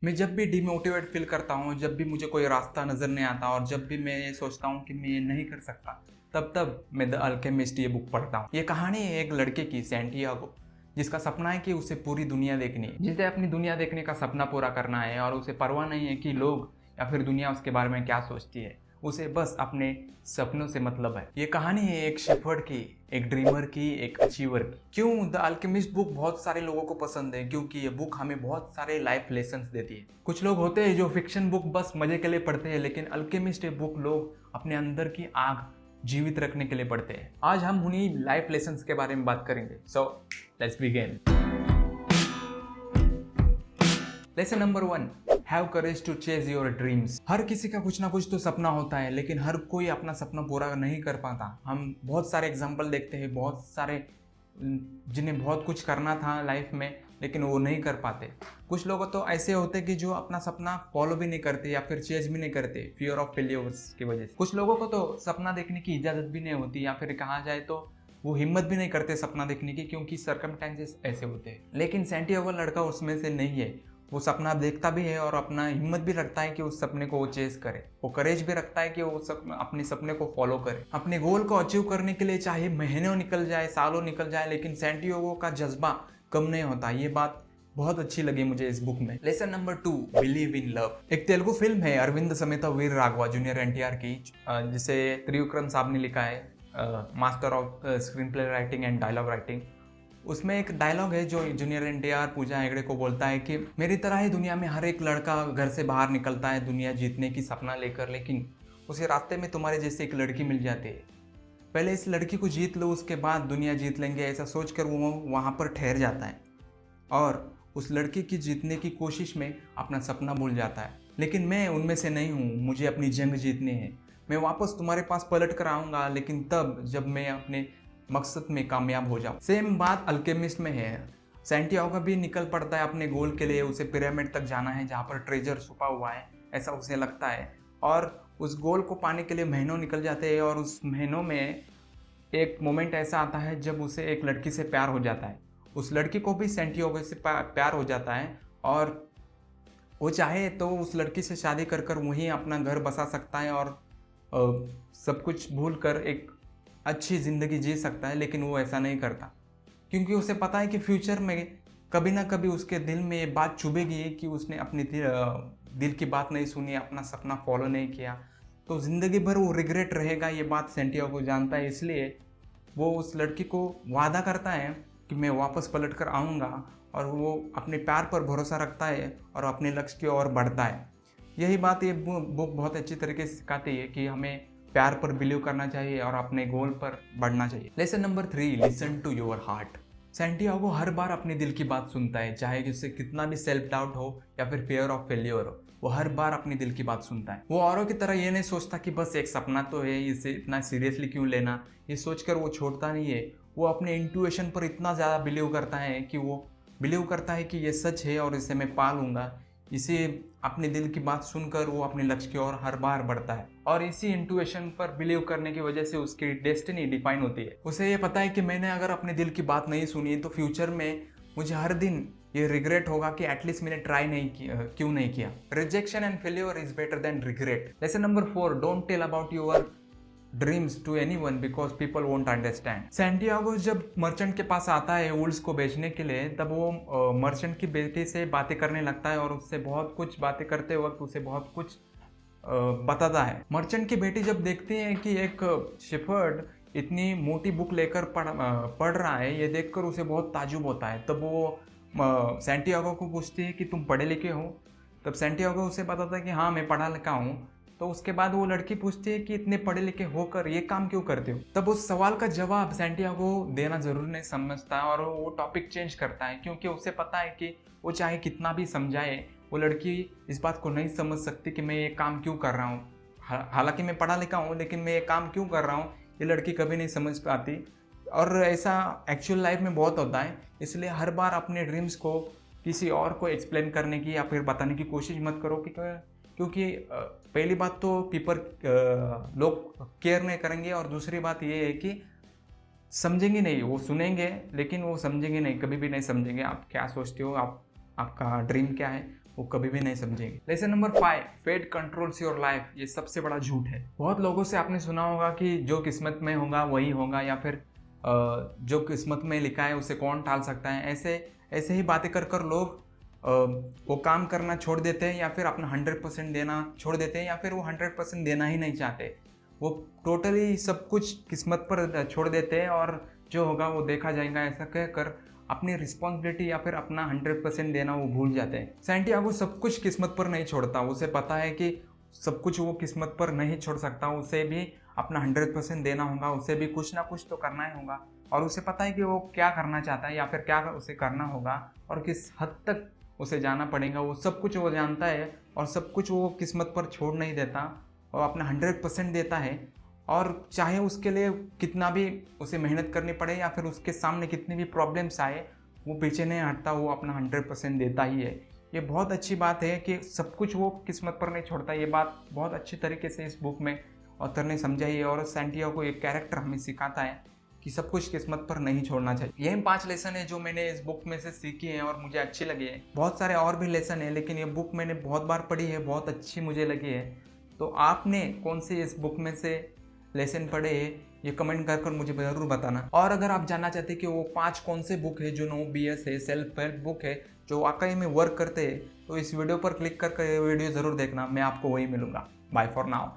मैं जब भी डिमोटिवेट फील करता हूँ, जब भी मुझे कोई रास्ता नज़र नहीं आता और जब भी मैं ये सोचता हूँ कि मैं ये नहीं कर सकता, तब तब मैं द अल्केमिस्ट ये बुक पढ़ता हूँ। ये कहानी है एक लड़के की, सैंटियागो, जिसका सपना है कि उसे पूरी दुनिया देखनी है, जिसे अपनी दुनिया देखने का सपना पूरा करना है और उसे परवाह नहीं है कि लोग या फिर दुनिया उसके बारे में क्या सोचती है। उसे बस अपने सपनों से मतलब है। ये कहानी है एक शेफर्ड की, एक ड्रीमर की, एक अचीवर की। क्यों द अल्केमिस्ट बुक बहुत सारे लोगों को पसंद है? क्योंकि ये बुक हमें बहुत सारे लाइफ लेसन्स देती है। कुछ लोग होते हैं जो फिक्शन बुक बस मजे के लिए पढ़ते हैं, लेकिन अल्केमिस्ट बुक लोग अपने अंदर की आग जीवित रखने के लिए पढ़ते हैं। आज हम उन्हीं लाइफ लेसन्स के बारे में बात करेंगे। So let's begin. Lesson number 1, have courage to chase your dreams. हर किसी का कुछ ना कुछ तो सपना होता है, लेकिन हर कोई अपना सपना पूरा नहीं कर पाता। हम बहुत सारे एग्जाम्पल देखते हैं, बहुत सारे जिन्हें बहुत कुछ करना था लाइफ में, लेकिन वो नहीं कर पाते। कुछ लोग तो ऐसे होते कि जो अपना सपना फॉलो भी नहीं करते या फिर चेज भी नहीं करते, फियर ऑफ फेलियर्स की वजह से। कुछ लोगों को तो सपना देखने की इजाज़त भी नहीं होती, या फिर कहा जाए तो वो हिम्मत भी नहीं करते सपना देखने की, क्योंकि सर्कमस्टेंसेस ऐसे होते हैं। लेकिन सैंटियागो लड़का उसमें से नहीं है। वो सपना देखता भी है और अपना हिम्मत भी रखता है कि उस सपने को वो चेज करे। वो करेज भी रखता है कि वो अपने सपने को फॉलो करे। अपने गोल को अचीव करने के लिए चाहे महीनों निकल जाए, सालों निकल जाए, लेकिन सैंटियागो का जज्बा कम नहीं होता। ये बात बहुत अच्छी लगी मुझे इस बुक में। Lesson number 2, believe in love. एक तेलुगु फिल्म है अरविंद समेता वीर राघवा जूनियर एनटीआर की, जिसे त्रिविक्रम साहब ने लिखा है, master of screenplay writing and dialogue writing. उसमें एक डायलॉग है जो जूनियर एनटीआर पूजा हेगड़े को बोलता है कि मेरी तरह ही दुनिया में हर एक लड़का घर से बाहर निकलता है दुनिया जीतने की सपना लेकर, लेकिन उसे रास्ते में तुम्हारे जैसे एक लड़की मिल जाती है। पहले इस लड़की को जीत लो, उसके बाद दुनिया जीत लेंगे, ऐसा सोचकर वो वहाँ पर ठहर जाता है और उस लड़की की जीतने की कोशिश में अपना सपना भूल जाता है। लेकिन मैं उनमें से नहीं हूँ, मुझे अपनी जंग जीतनी है। मैं वापस तुम्हारे पास पलट कर आऊँगा, लेकिन तब जब मैं अपने मकसद में कामयाब हो जाऊँ। सेम बात अल्केमिस्ट में है। सैंटियागो भी निकल पड़ता है अपने गोल के लिए। उसे पिरामिड तक जाना है जहाँ पर ट्रेजर छुपा हुआ है, ऐसा उसे लगता है, और उस गोल को पाने के लिए महीनों निकल जाते हैं। और उस महीनों में एक मोमेंट ऐसा आता है जब उसे एक लड़की से प्यार हो जाता है। उस लड़की को भी सैंटियागो से प्यार हो जाता है और वो चाहे तो उस लड़की से शादी कर कर वहीं अपना घर बसा सकता है और सब कुछ भूल कर एक अच्छी ज़िंदगी जी सकता है। लेकिन वो ऐसा नहीं करता, क्योंकि उसे पता है कि फ्यूचर में कभी ना कभी उसके दिल में ये बात चुभेगी कि उसने अपनी दिल की बात नहीं सुनी, अपना सपना फॉलो नहीं किया, तो ज़िंदगी भर वो रिग्रेट रहेगा। ये बात सैंटियागो जानता है, इसलिए वो उस लड़की को वादा करता है कि मैं वापस पलट कर आऊँगा, और वो अपने प्यार पर भरोसा रखता है और अपने लक्ष्य की ओर बढ़ता है। यही बात ये बुक बहुत अच्छी तरीके से सिखाती है कि हमें प्यार पर बिलीव करना चाहिए और अपने गोल पर बढ़ना चाहिए। Lesson number 3, listen to your heart. Santiago हर बार अपने दिल की बात सुनता है, चाहे उसे कितना भी सेल्फ डाउट हो या फिर फियर ऑफ फेलियर हो। वो हर बार अपनी दिल की बात सुनता है। वो औरों की तरह ये नहीं सोचता कि बस एक सपना तो है, इसे इतना सीरियसली क्यों लेना, ये सोचकर वो छोड़ता नहीं है। वो अपने इंट्यूशन पर इतना ज़्यादा बिलीव करता है कि वो बिलीव करता है कि ये सच है और इसे मैं पा लूँगा। इसे अपने दिल की बात सुनकर वो अपने लक्ष्य की ओर हर बार बढ़ता है, और इसी इंट्यूशन पर बिलीव करने की वजह से उसकी डेस्टिनी डिफाइन होती है। उसे ये पता है कि मैंने अगर अपने दिल की बात नहीं सुनी तो फ्यूचर में मुझे हर दिन ये रिग्रेट होगा कि एटलीस्ट मैंने ट्राई नहीं किया, क्यों नहीं किया। Rejection and failure is better than regret. Lesson number 4, don't tell about your dreams to anyone because people won't understand. Santiago जब मर्चेंट के पास आता है वुल्स को बेचने के लिए, तब वो मर्चेंट की बेटी से बातें करने लगता है और उससे बहुत कुछ बातें करते वक्त उसे बहुत कुछ बताता है। मर्चेंट की बेटी जब देखती है कि एक शेफर्ड इतनी मोटी बुक लेकर पढ़ रहा है, ये देखकर उसे बहुत ताजुब होता है। तब वो सैंटियागो को पूछती है कि तुम पढ़े लिखे हो? तब सैंटियागो उसे बताता है कि हाँ मैं पढ़ा लिखा हूँ। तो उसके बाद वो लड़की पूछती है कि इतने पढ़े लिखे होकर ये काम क्यों करते हो? तब उस सवाल का जवाब सैंटियागो देना जरूरी नहीं समझता और वो टॉपिक चेंज करता है, क्योंकि उसे पता है कि वो चाहे कितना भी समझाए, वो लड़की इस बात को नहीं समझ सकती कि मैं ये काम क्यों कर रहा हूँ। हालांकि मैं पढ़ा लिखा हूँ, लेकिन मैं ये काम क्यों कर रहा हूँ ये लड़की कभी नहीं समझ पाती। और ऐसा एक्चुअल लाइफ में बहुत होता है। इसलिए हर बार अपने ड्रीम्स को किसी और को एक्सप्लेन करने की या फिर बताने की कोशिश मत करो, क्योंकि पहली बात तो लोग केयर नहीं करेंगे, और दूसरी बात ये है कि समझेंगे नहीं। वो सुनेंगे लेकिन वो समझेंगे नहीं, कभी भी नहीं समझेंगे आप क्या सोचते हो, आपका ड्रीम क्या है। वो कभी भी नहीं समझेंगे। Lesson number 5, fate controls your life. ये सबसे बड़ा झूठ है। बहुत लोगों से आपने सुना होगा कि जो किस्मत में होगा वही होगा, या फिर जो किस्मत में लिखा है उसे कौन टाल सकता है। ऐसे ही बातें कर कर लोग वो काम करना छोड़ देते हैं, या फिर अपना 100% देना छोड़ देते हैं, या फिर वो 100% देना ही नहीं चाहते। वो टोटली सब कुछ किस्मत पर छोड़ देते हैं और जो होगा वो देखा जाएगा ऐसा कहकर अपनी रिस्पॉन्सिबिलिटी या फिर अपना 100% देना वो भूल जाते हैं। सैंटियागो सब कुछ किस्मत पर नहीं छोड़ता। उसे पता है कि सब कुछ वो किस्मत पर नहीं छोड़ सकता। उसे भी अपना 100% देना होगा, उसे भी कुछ ना कुछ तो करना ही होगा, और उसे पता है कि वो क्या करना चाहता है या फिर क्या उसे करना होगा और किस हद तक उसे जाना पड़ेगा। वो सब कुछ वो जानता है और सब कुछ वो किस्मत पर छोड़ नहीं देता और अपना 100% देता है। और चाहे उसके लिए कितना भी उसे मेहनत करनी पड़े या फिर उसके सामने कितनी भी प्रॉब्लम्स आए, वो पीछे नहीं हटता, वो अपना 100% देता ही है। ये बहुत अच्छी बात है कि सब कुछ वो किस्मत पर नहीं छोड़ता। ये बात बहुत अच्छी तरीके से इस बुक में ऑथर ने समझाई है और सैंटियागो को एक कैरेक्टर हमें सिखाता है कि सब कुछ किस्मत पर नहीं छोड़ना चाहिए। यही 5 लेसन है जो मैंने इस बुक में से सीखी है और मुझे अच्छी लगी है। बहुत सारे और भी लेसन है, लेकिन ये बुक मैंने बहुत बार पढ़ी है, बहुत अच्छी मुझे लगी है। तो आपने कौन सी इस बुक में से लेसन पढ़े ये कमेंट कर मुझे ज़रूर बताना। और अगर आप जानना चाहते हैं कि वो 5 कौन से बुक है जो नो BS है, सेल्फ हेल्प बुक है, जो वाकई में वर्क करते हैं, तो इस वीडियो पर क्लिक करके वीडियो ज़रूर देखना। मैं आपको वही मिलूंगा। Bye for now.